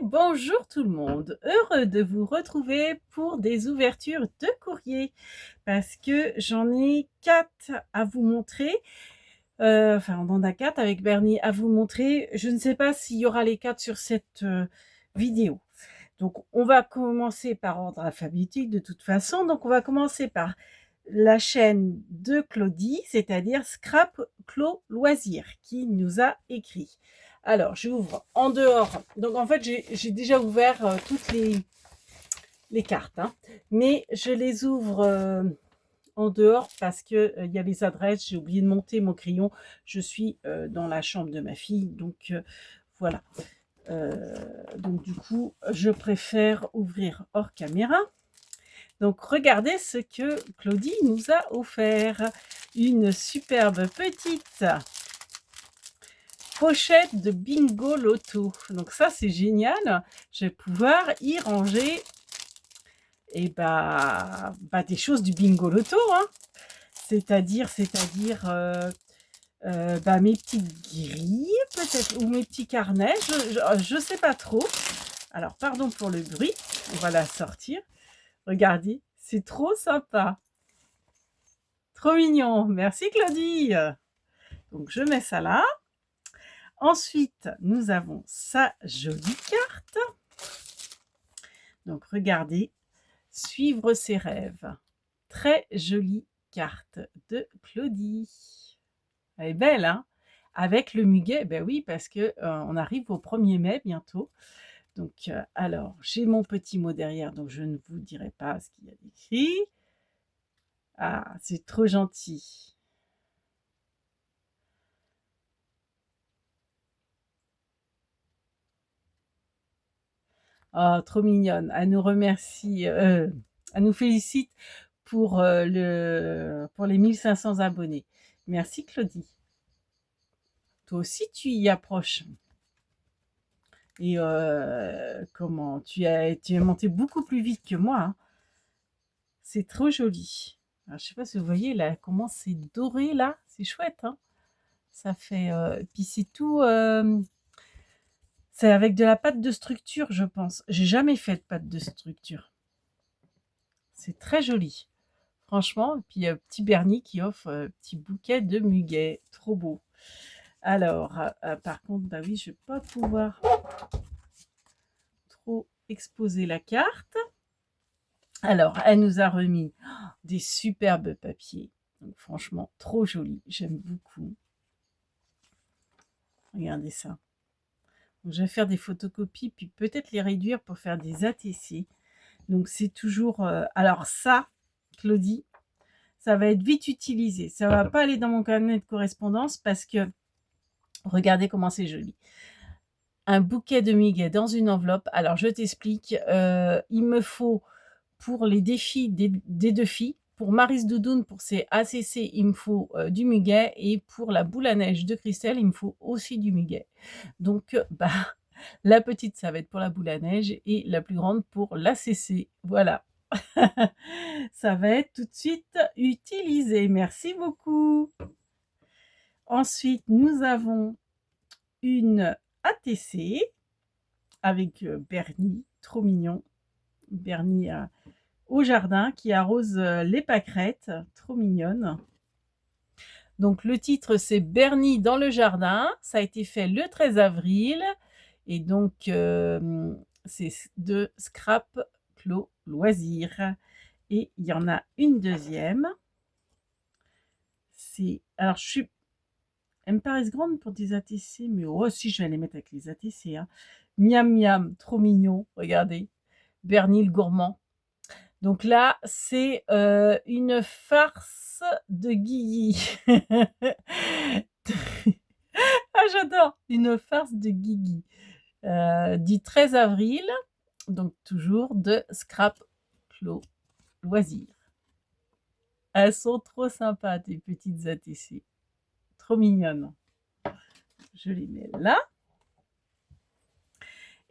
bonjour tout le monde. Heureux de vous retrouver pour des ouvertures de courrier parce que j'en ai 4 à vous montrer. Enfin, on en a 4 avec Bernie à vous montrer. Je ne sais pas s'il y aura les 4 sur cette vidéo. Donc, on va commencer par ordre alphabétique de toute façon. Donc, on va commencer par la chaîne de Claudie, c'est-à-dire Scrap Clos Loisirs, qui nous a écrit. Alors, j'ouvre en dehors. Donc, en fait, j'ai déjà ouvert toutes les cartes, hein, mais je les ouvre en dehors parce que il y a les adresses. J'ai oublié de monter mon crayon. Je suis dans la chambre de ma fille, donc voilà. Donc, du coup, je préfère ouvrir hors caméra. Donc, regardez ce que Claudie nous a offert. Une superbe petite pochette de bingo loto. Donc ça, c'est génial. Je vais pouvoir y ranger des choses du bingo loto, hein. C'est-à-dire mes petites grilles, peut-être, ou mes petits carnets. Je sais pas trop. Alors, pardon pour le bruit. On va la sortir. Regardez, c'est trop sympa. Trop mignon. Merci Claudie. Donc, je mets ça là. Ensuite, nous avons sa jolie carte. Donc, regardez, suivre ses rêves. Très jolie carte de Claudie. Elle est belle, hein? Avec le muguet, ben oui, parce que on arrive au 1er mai bientôt. Donc, alors, j'ai mon petit mot derrière, donc je ne vous dirai pas ce qu'il y a écrit. Ah, c'est trop gentil. Oh, trop mignonne. Elle nous remercie, elle nous félicite pour les 1500 abonnés. Merci Claudie. Toi aussi, tu y approches. Et tu es monté beaucoup plus vite que moi, hein. C'est trop joli. Alors, je sais pas si vous voyez là comment c'est doré là, c'est chouette, hein. Ça fait puis c'est tout. C'est avec de la pâte de structure, je pense. J'ai jamais fait de pâte de structure. C'est très joli. Franchement, et puis petit Bernie qui offre un petit bouquet de muguet. Trop beau. Alors, par contre, bah oui, je vais pas pouvoir trop exposer la carte. Alors, elle nous a remis des superbes papiers. Donc, franchement, trop joli. J'aime beaucoup. Regardez ça. Donc, je vais faire des photocopies, puis peut-être les réduire pour faire des ATC. Donc, c'est toujours... alors ça, Claudie, ça va être vite utilisé. Ça va pas aller dans mon carnet de correspondance parce que, regardez comment c'est joli. Un bouquet de muguet dans une enveloppe. Alors, je t'explique. Il me faut, pour les défis des 2 filles, pour Maryse Doudoune, pour ses ACC, il me faut du muguet. Et pour la boule à neige de Christelle, il me faut aussi du muguet. Donc, la petite, ça va être pour la boule à neige et la plus grande pour l'ACC. Voilà. Ça va être tout de suite utilisé. Merci beaucoup. Ensuite, nous avons une ATC avec Bernie, trop mignon. Bernie au jardin qui arrose les pâquerettes, trop mignonne. Donc le titre c'est Bernie dans le jardin, ça a été fait le 13 avril et donc c'est de Scrap Clos Loisirs. Et il y en a une deuxième. Alors elles me paraissent grandes pour des ATC, mais oh si, je vais les mettre avec les ATC, hein. Miam miam, trop mignon, regardez. Bernie le gourmand. Donc là, c'est une farce de Guigui. Ah, j'adore. Une farce de Guigui. Du 13 avril, donc toujours de Scrap Clos Loisirs. Elles sont trop sympas, tes petites ATC. Trop mignonnes. Je les mets là.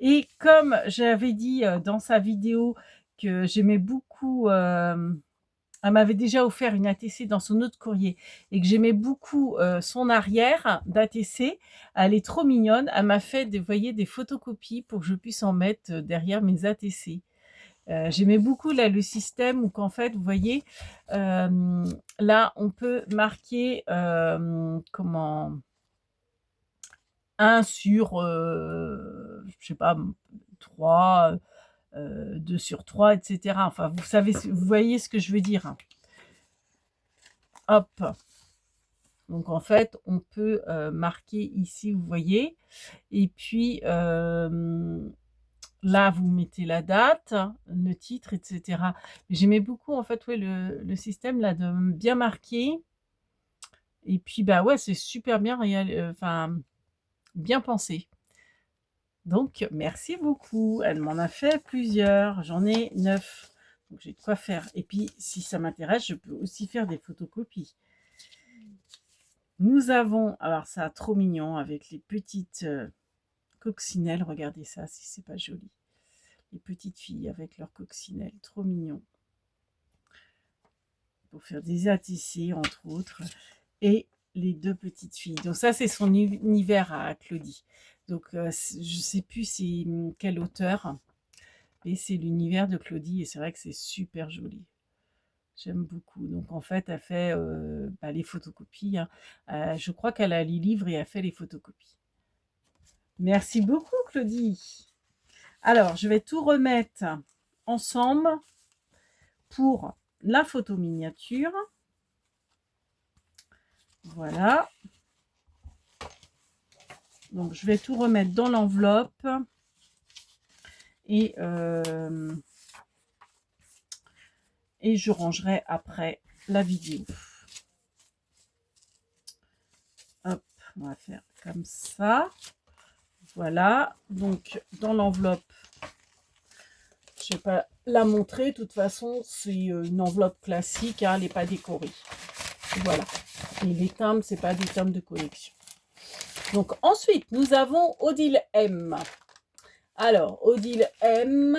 Et comme j'avais dit dans sa vidéo que j'aimais beaucoup elle m'avait déjà offert une ATC dans son autre courrier et que j'aimais beaucoup son arrière d'ATC. Elle est trop mignonne. Elle m'a fait, vous voyez, des photocopies pour que je puisse en mettre derrière mes ATC. J'aimais beaucoup là le système où qu'en fait, vous voyez, là, on peut marquer comment 1 sur, je sais pas, 3, 2 sur 3, etc. Enfin, vous savez, vous voyez ce que je veux dire, hein. Hop. Donc en fait, on peut marquer ici, vous voyez, et puis là, vous mettez la date, le titre, etc. J'aimais beaucoup en fait, ouais, le système là de bien marquer. Et puis bah ouais, c'est super bien enfin bien pensé. Donc merci beaucoup. Elle m'en a fait plusieurs. J'en ai 9. Donc j'ai de quoi faire. Et puis si ça m'intéresse, je peux aussi faire des photocopies. Nous avons, alors ça trop mignon avec les petites coccinelles. Regardez ça, si c'est pas joli. Les petites filles avec leurs coccinelles, trop mignon. Pour faire des ATC entre autres. Et les 2 petites filles. Donc ça, c'est son univers à Claudie. Donc je sais plus c'est quel auteur, mais c'est l'univers de Claudie et c'est vrai que c'est super joli. J'aime beaucoup. Donc en fait, elle fait bah, les photocopies, hein. Je crois qu'elle a les livres et elle fait les photocopies. Merci beaucoup Claudie. Alors, je vais tout remettre ensemble pour la photo miniature. Voilà. Donc, je vais tout remettre dans l'enveloppe. Et je rangerai après la vidéo. Hop, on va faire comme ça. Voilà. Donc, dans l'enveloppe, je ne vais pas la montrer. De toute façon, c'est une enveloppe classique. Hein, elle n'est pas décorée. Voilà. Et les timbres, ce n'est pas des timbres de collection. Donc, ensuite, nous avons Odile M. Alors, Odile M.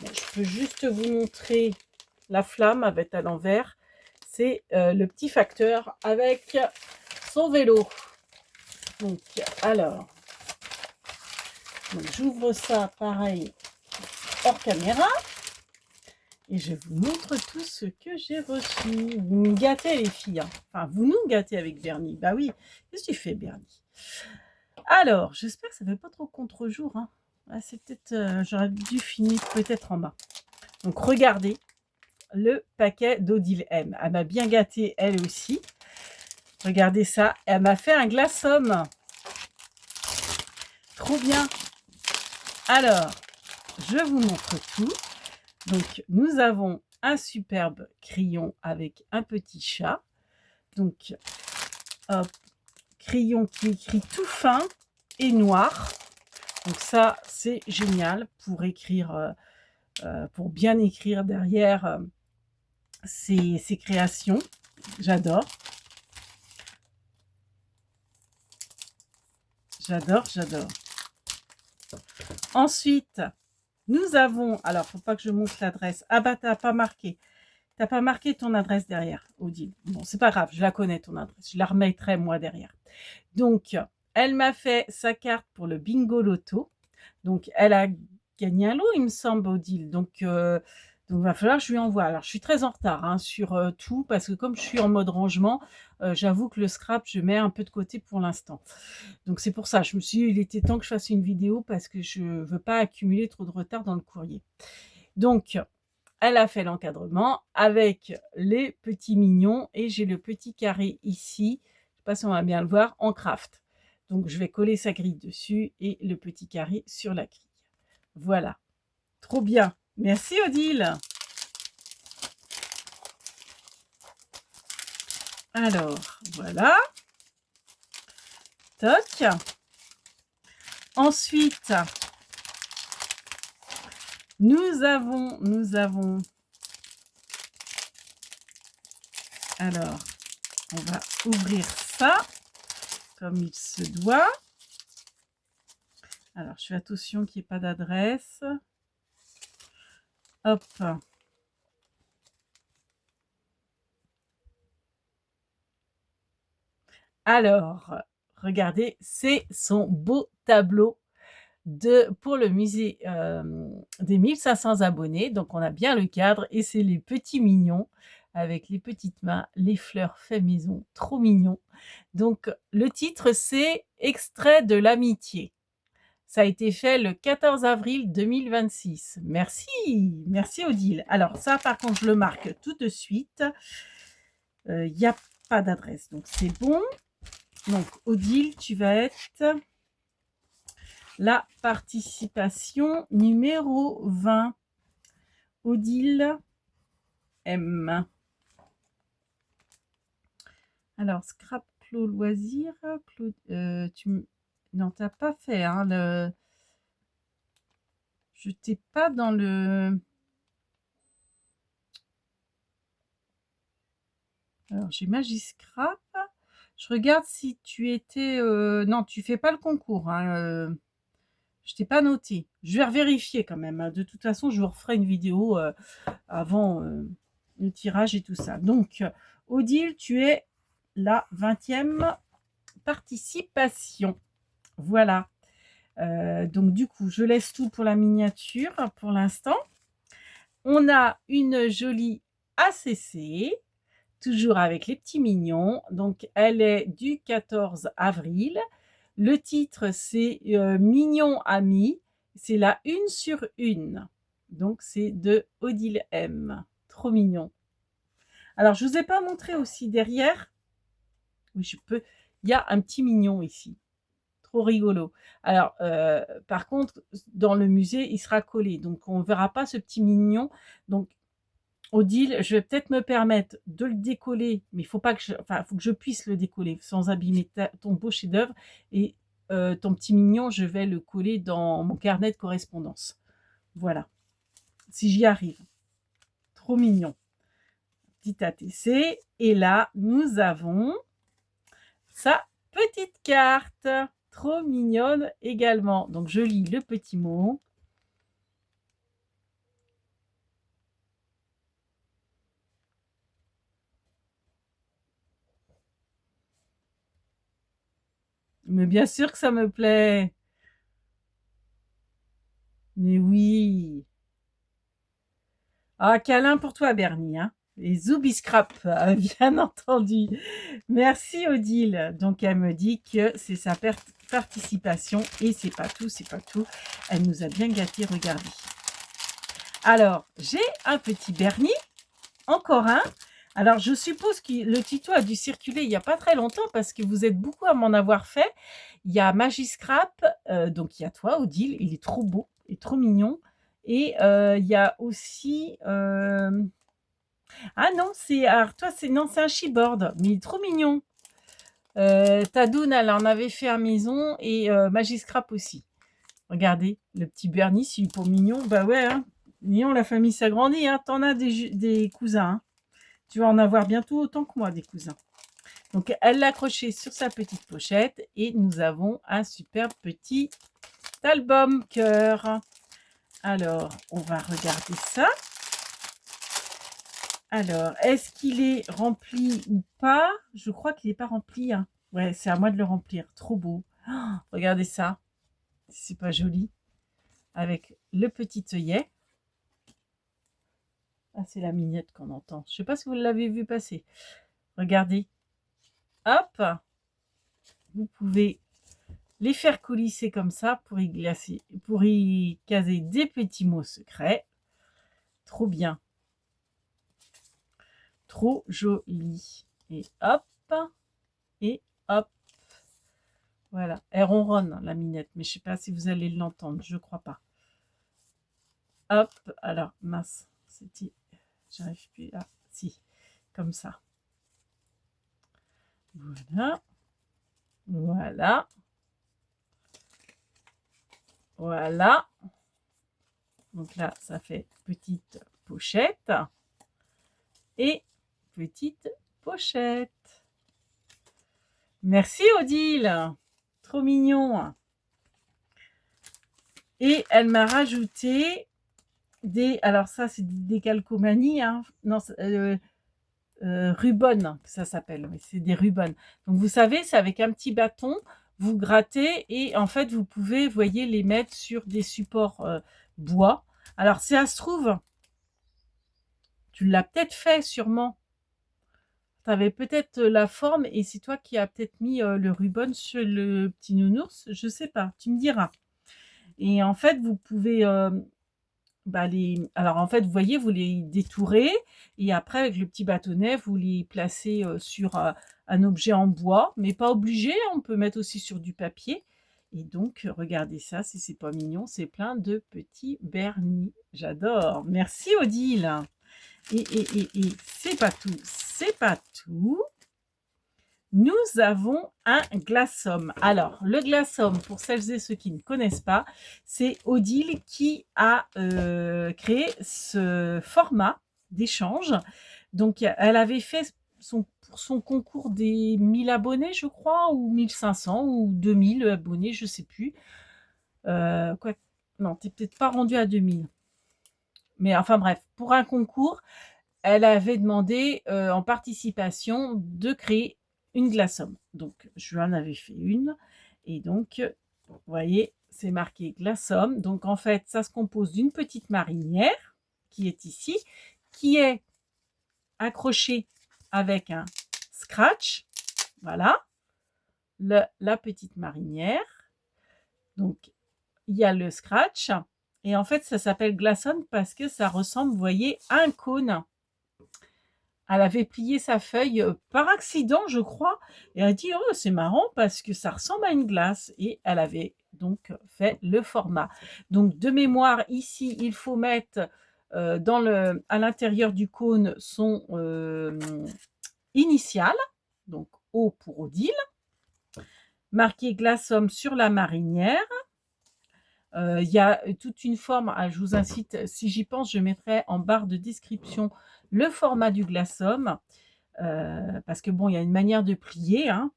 Bon, je peux juste vous montrer la flamme avec à l'envers. C'est le petit facteur avec son vélo. Donc, alors, j'ouvre ça pareil hors caméra. Et je vous montre tout ce que j'ai reçu. Vous me gâtez les filles. Hein. Enfin, vous nous gâtez avec Bernie. Bah oui, qu'est-ce que tu fais Bernie? Alors, j'espère que ça ne fait pas trop contre-jour. Hein. Ah, c'est peut-être, j'aurais dû finir peut-être en bas. Donc, regardez le paquet d'Odile M. Elle m'a bien gâté elle aussi. Regardez ça. Elle m'a fait un glaçum. Trop bien. Alors, je vous montre tout. Donc, nous avons un superbe crayon avec un petit chat. Donc, hop, crayon qui écrit tout fin et noir. Donc ça, c'est génial pour écrire, pour bien écrire derrière ses créations. J'adore. J'adore, j'adore. Ensuite, nous avons, alors, faut pas que je montre l'adresse. Ah bah, t'as pas marqué. T'as pas marqué ton adresse derrière, Odile. Bon, c'est pas grave, je la connais, ton adresse. Je la remettrai, moi, derrière. Donc, elle m'a fait sa carte pour le bingo loto. Donc, elle a gagné un lot, il me semble, Odile. Donc, il va falloir que je lui envoie. Alors, je suis très en retard hein, sur tout, parce que comme je suis en mode rangement, j'avoue que le scrap, je mets un peu de côté pour l'instant. Donc, c'est pour ça, je me suis dit, il était temps que je fasse une vidéo, parce que je ne veux pas accumuler trop de retard dans le courrier. Donc, elle a fait l'encadrement avec les petits mignons, et j'ai le petit carré ici, je ne sais pas si on va bien le voir, en craft. Donc, je vais coller sa grille dessus, et le petit carré sur la grille. Voilà, trop bien. Merci Odile. Alors, voilà. Toc. Ensuite, nous avons. Alors, on va ouvrir ça comme il se doit. Alors, je fais attention qu'il n'y ait pas d'adresse. Hop. Alors, regardez, c'est son beau tableau pour le musée des 1500 abonnés. Donc, on a bien le cadre et c'est les petits mignons avec les petites mains, les fleurs fait maison, trop mignon. Donc, le titre, c'est Extrait de l'amitié. Ça a été fait le 14 avril 2026. Merci, merci Odile. Alors ça, par contre, je le marque tout de suite. Il n'y a pas d'adresse, donc c'est bon. Donc Odile, tu vas être la participation numéro 20. Odile M. Alors, Scrap Clos Loisir, non, t'as pas fait, hein, je t'ai pas dans le... Alors, j'ai Magiscrap. Je regarde si tu étais... non, tu fais pas le concours, hein, je t'ai pas noté. Je vais vérifier quand même, hein. De toute façon, je vous referai une vidéo avant le tirage et tout ça. Donc, Odile, tu es la 20e participation. Voilà. Donc, du coup, je laisse tout pour la miniature pour l'instant. On a une jolie ACC, toujours avec les petits mignons. Donc, elle est du 14 avril. Le titre, c'est Mignon Ami. C'est la 1 sur 1. Donc, c'est de Odile M. Trop mignon. Alors, je ne vous ai pas montré aussi derrière. Oui, je peux. Il y a un petit mignon ici. Trop rigolo. Alors, par contre, dans le musée, il sera collé. Donc, on ne verra pas ce petit mignon. Donc, Odile, je vais peut-être me permettre de le décoller, mais il faut pas que faut que je puisse le décoller sans abîmer ton beau chef-d'œuvre. Et ton petit mignon, je vais le coller dans mon carnet de correspondance. Voilà, si j'y arrive. Trop mignon. Petit ATC. Et là, nous avons sa petite carte. Trop mignonne également. Donc, je lis le petit mot. Mais bien sûr que ça me plaît. Mais oui. Ah, câlin pour toi, Bernie. Hein. Les Zoubiscrap, bien entendu. Merci, Odile. Donc, elle me dit que c'est sa participation. Et c'est pas tout, c'est pas tout. Elle nous a bien gâtés, regardez. Alors, j'ai un petit Bernie. Encore un. Alors, je suppose que le tuto a dû circuler il n'y a pas très longtemps parce que vous êtes beaucoup à m'en avoir fait. Il y a Magiscrap, donc il y a toi, Odile. Il est trop beau et trop mignon. Et il y a aussi... Ah non, alors toi, c'est un chipboard, mais il est trop mignon. Tadoun, elle en avait fait à maison et Magiscrap aussi. Regardez, le petit Bernie, s'il est pour mignon, bah ouais, hein. Mignon, la famille s'agrandit, hein. T'en as des cousins, hein. Tu vas en avoir bientôt autant que moi, des cousins. Donc, elle l'a accroché sur sa petite pochette et nous avons un superbe petit album cœur. Alors, on va regarder ça. Alors, est-ce qu'il est rempli ou pas? Je crois qu'il n'est pas rempli. Hein. Ouais, c'est à moi de le remplir. Trop beau. Oh, regardez ça. C'est pas joli. Avec le petit œillet. Ah, c'est la mignette qu'on entend. Je ne sais pas si vous l'avez vu passer. Regardez. Hop. Vous pouvez les faire coulisser comme ça pour y caser des petits mots secrets. Trop bien. Trop joli. Et hop. Et hop. Voilà. Elle ronronne, la minette. Mais je ne sais pas si vous allez l'entendre. Je ne crois pas. Hop. Alors, mince. J'arrive plus. Ah, si. Comme ça. Voilà. Voilà. Voilà. Donc là, ça fait petite pochette. Et petite pochette. Merci Odile. Trop mignon. Et elle m'a rajouté des... Alors ça, c'est des calcomanies. Hein. Non, Rubon, ça s'appelle, mais c'est des rubans. Donc vous savez, c'est avec un petit bâton, vous grattez et en fait, vous pouvez, vous voyez, les mettre sur des supports bois. Alors, si ça se trouve, tu l'as peut-être fait sûrement. Tu avais peut-être la forme et c'est toi qui as peut-être mis le ruban sur le petit nounours. Je sais pas, tu me diras. Et en fait, vous pouvez alors en fait, vous voyez, vous les détourez et après avec le petit bâtonnet, vous les placez sur un objet en bois, mais pas obligé, on peut mettre aussi sur du papier. Et donc, regardez ça, si c'est pas mignon, c'est plein de petits bernis. J'adore. Merci Odile. Et c'est pas tout, c'est pas tout. Nous avons un glaçum. Alors, le glaçum, pour celles et ceux qui ne connaissent pas, c'est Odile qui a créé ce format d'échange. Donc, elle avait fait pour son concours des 1000 abonnés, je crois, ou 1500, ou 2000 abonnés, je ne sais plus. Non, tu n'es peut-être pas rendu à 2000. Mais enfin bref, pour un concours, elle avait demandé en participation de créer une glaçum. Donc, je lui en avais fait une. Et donc, vous voyez, c'est marqué glaçum. Donc, en fait, ça se compose d'une petite marinière qui est ici, qui est accrochée avec un scratch. Voilà, la petite marinière. Donc, il y a le scratch. Et en fait, ça s'appelle glaçum parce que ça ressemble, vous voyez, à un cône. Elle avait plié sa feuille par accident, je crois, et elle a dit: «Oh, c'est marrant parce que ça ressemble à une glace», et elle avait donc fait le format. Donc de mémoire, ici, il faut mettre à l'intérieur du cône son initial, donc O pour Odile, marqué glaçum sur la marinière. Il y a toute une forme, je vous incite, si j'y pense, je mettrai en barre de description le format du glaçum. Parce que bon, il y a une manière de plier. Hein.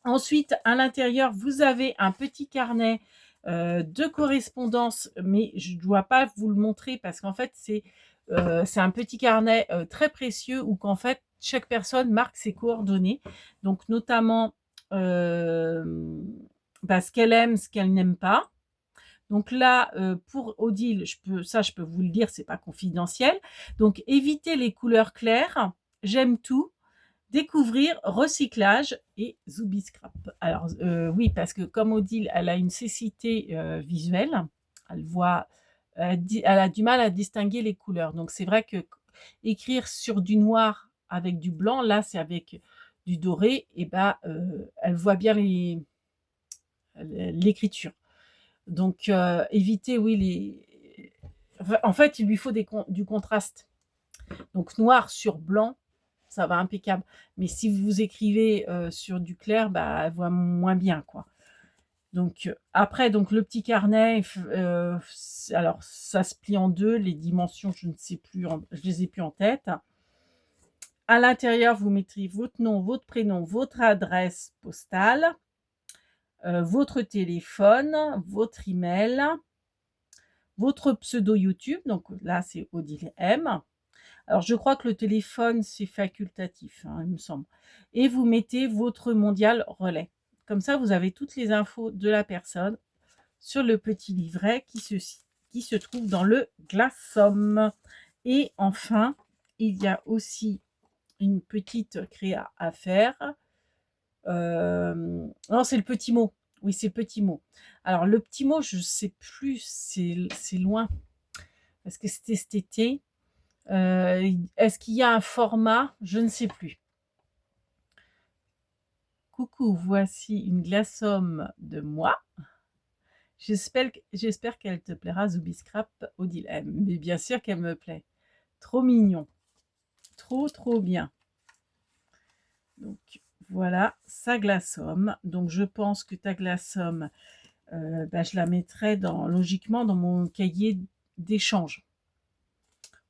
Ensuite, à l'intérieur, vous avez un petit carnet de correspondance, mais je ne dois pas vous le montrer parce qu'en fait, c'est un petit carnet très précieux où qu'en fait, chaque personne marque ses coordonnées. Donc, notamment ce qu'elle aime, ce qu'elle n'aime pas. Donc là, pour Odile, je peux vous le dire, c'est pas confidentiel. Donc, évitez les couleurs claires. J'aime tout. Découvrir, recyclage et Zooby Scrap. Alors, oui, parce que comme Odile, elle a une cécité visuelle, elle a du mal à distinguer les couleurs. Donc, c'est vrai que écrire sur du noir avec du blanc, là, c'est avec du doré, et elle voit bien l'écriture. Donc, éviter, oui, en fait, il lui faut du contraste. Donc, noir sur blanc, ça va impeccable. Mais si vous écrivez sur du clair, elle voit moins bien, quoi. Donc, après, donc, le petit carnet, alors, ça se plie en deux. Les dimensions, je ne sais plus, je les ai plus en tête. À l'intérieur, vous mettrez votre nom, votre prénom, votre adresse postale, votre téléphone, votre email, votre pseudo YouTube. Donc là, c'est Odile M. Alors, je crois que le téléphone, c'est facultatif, hein, il me semble. Et vous mettez votre mondial relais. Comme ça, vous avez toutes les infos de la personne sur le petit livret qui se trouve dans le glaçum. Et enfin, il y a aussi une petite créa à faire. Non, c'est le petit mot. Oui, c'est le petit mot. Alors, le petit mot, je ne sais plus, c'est loin. Parce que c'était cet été. Est-ce qu'il y a un format? Je ne sais plus. Coucou, voici une glaçum de moi. J'espère qu'elle te plaira, Zooby Scrap Odile M. Mais bien sûr qu'elle me plaît. Trop mignon. Trop, trop bien. Donc, voilà, sa glaçum. Donc, je pense que ta glaçum, je la mettrai logiquement dans mon cahier d'échange.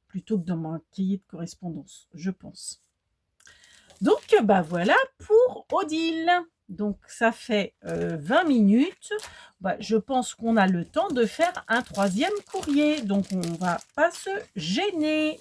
Plutôt que dans mon cahier de correspondance, je pense. Donc, voilà pour Odile. Donc, ça fait 20 minutes. Je pense qu'on a le temps de faire un troisième courrier. Donc, on ne va pas se gêner.